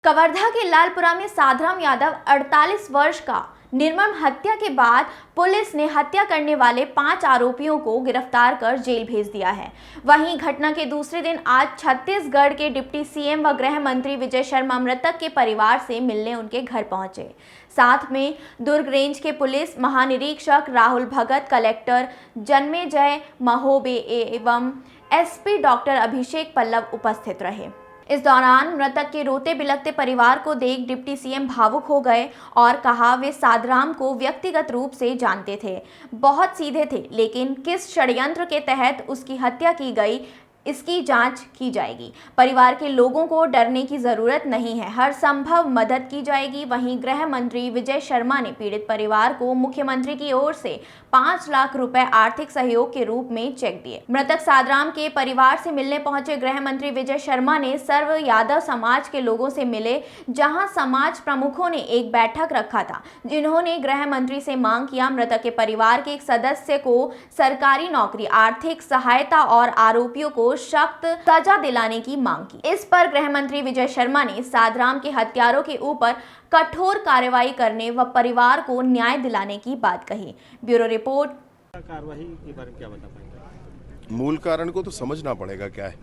कवर्धा के लालपुरा में साधराम यादव 48 वर्ष का निर्मम हत्या के बाद पुलिस ने हत्या करने वाले 5 आरोपियों को गिरफ्तार कर जेल भेज दिया है। वहीं घटना के दूसरे दिन आज छत्तीसगढ़ के डिप्टी सीएम व गृह मंत्री विजय शर्मा मृतक के परिवार से मिलने उनके घर पहुंचे। साथ में दुर्ग रेंज के पुलिस महानिरीक्षक राहुल भगत, कलेक्टर जन्मेजय महोबे एवं एसपी डॉक्टर अभिषेक पल्लव उपस्थित रहे। इस दौरान मृतक के रोते बिलखते परिवार को देख डिप्टी सीएम भावुक हो गए और कहा वे साधराम को व्यक्तिगत रूप से जानते थे, बहुत सीधे थे, लेकिन किस षड्यंत्र के तहत उसकी हत्या की गई इसकी जांच की जाएगी। परिवार के लोगों को डरने की जरूरत नहीं है, हर संभव मदद की जाएगी। वहीं गृह मंत्री विजय शर्मा ने पीड़ित परिवार को मुख्यमंत्री की ओर से 5 लाख रुपए आर्थिक सहयोग के रूप में चेक दिए। मृतक साधराम के परिवार से मिलने पहुंचे गृह मंत्री विजय शर्मा ने सर्व यादव समाज के लोगों से मिले, जहां समाज प्रमुखों ने एक बैठक रखा था, जिन्होंने गृह मंत्री से मांग किया मृतक के परिवार के एक सदस्य को सरकारी नौकरी, आर्थिक सहायता और आरोपियों को सख्त सजा दिलाने की मांग की। इस पर गृह मंत्री विजय शर्मा ने साधराम के हत्यारों के ऊपर कठोर कार्रवाई करने व परिवार को न्याय दिलाने की बात कही। Bureau report. कार्रवाई के बारे में क्या बता पाएंगे? मूल कारण को तो समझना पड़ेगा क्या है।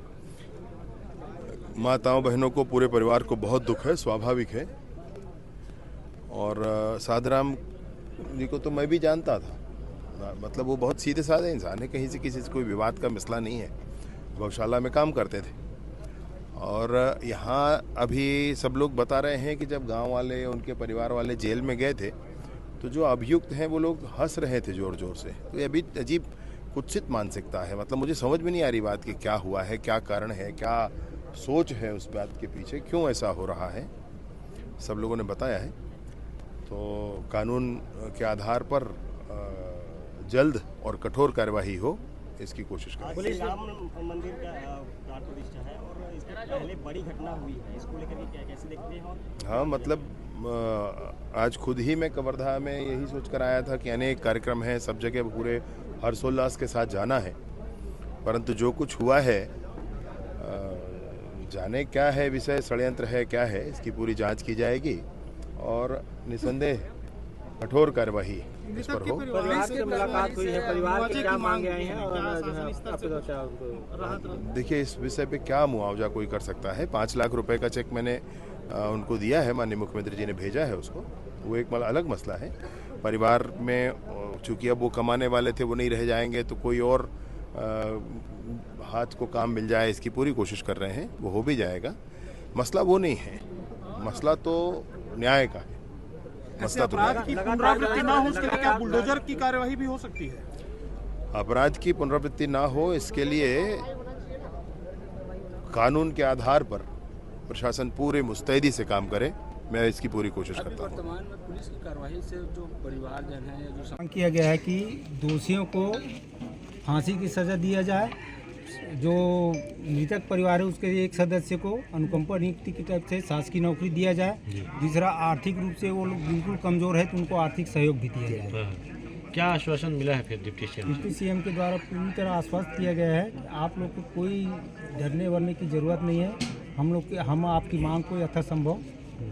माताओं बहनों को, पूरे परिवार को बहुत दुख है, स्वाभाविक है। और साधराम जी को तो मैं भी जानता था, मतलब वो बहुत सीधे साधे इंसान है, कहीं से किसी से कोई विवाद का मसला नहीं है। गौशाला में काम करते थे और यहाँ अभी सब लोग बता रहे हैं कि जब गांव वाले, उनके परिवार वाले जेल में गए थे तो जो अभियुक्त हैं वो लोग हंस रहे थे जोर जोर से। तो ये अभी अजीब कुत्सित मानसिकता है, मतलब मुझे समझ में नहीं आ रही बात कि क्या हुआ है, क्या कारण है, क्या सोच है उस बात के पीछे, क्यों ऐसा हो रहा है। सब लोगों ने बताया है, तो कानून के आधार पर जल्द और कठोर कार्यवाही हो, इसकी कोशिश करें। पुलिस राम मंदिर का प्राण प्रतिष्ठा है और इसके पहले बड़ी घटना हुई है, इसको लेकर के कैसे देखते हैं? हाँ, मतलब आज खुद ही मैं कवर्धा में यही सोच कर आया था कि अनेक कार्यक्रम हैं, सब जगह पूरे हर्षोल्लास के साथ जाना है, परंतु जो कुछ हुआ है, जाने क्या है विषय, षड्यंत्र है क्या है, इसकी पूरी जांच की जाएगी और निसंदेह कठोर कार्यवाही इस पर हो। परिवार से मुलाकात हुई है, परिवार की क्या मांगे आई हैं और देखिए, इस विषय पे क्या मुआवजा कोई कर सकता है। 5 लाख रुपए का चेक मैंने उनको दिया है, माननीय मुख्यमंत्री जी ने भेजा है उसको, वो एक अलग मसला है। परिवार में चूंकि अब वो कमाने वाले थे, वो नहीं रह जाएंगे, तो कोई और हाथ को काम मिल जाए, इसकी पूरी कोशिश कर रहे हैं, वो हो भी जाएगा। मसला वो नहीं है, मसला तो न्याय का है। अपराध की पुनरावृत्ति ना हो, उसके लिए क्या बुलडोजर की कार्यवाही भी हो सकती है? अपराध की पुनरावृत्ति ना हो, इसके लिए कानून के आधार पर प्रशासन पूरे मुस्तैदी से काम करे, मैं इसकी पूरी कोशिश करता हूँ। वर्तमान में पुलिस की कार्रवाई से जो परिवारजन है, जो मांग किया गया है कि दोषियों को फांसी की सजा दिया जाए, जो मृतक परिवार है उसके एक सदस्य को अनुकंपा नियुक्ति की तरफ से शासकीय नौकरी दिया जाए। दूसरा, आर्थिक रूप से वो लोग बिल्कुल कमजोर है तो उनको आर्थिक सहयोग भी दिया जाए। क्या आश्वासन मिला है फिर डिप्टी सीएम के द्वारा पूरी तरह आश्वस्त किया गया है कि आप लोग को कोई डरने वरने की जरूरत नहीं है, हम आपकी मांग को यथासंभव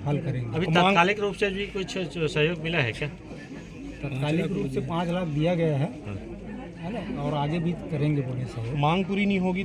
हल करेंगे। अभी तात्कालिक रूप से भी कुछ सहयोग मिला है क्या? तात्कालिक रूप से 5 लाख दिया गया है ना, और आगे भी करेंगे बोले सहयोग। मांग पूरी नहीं होगी तो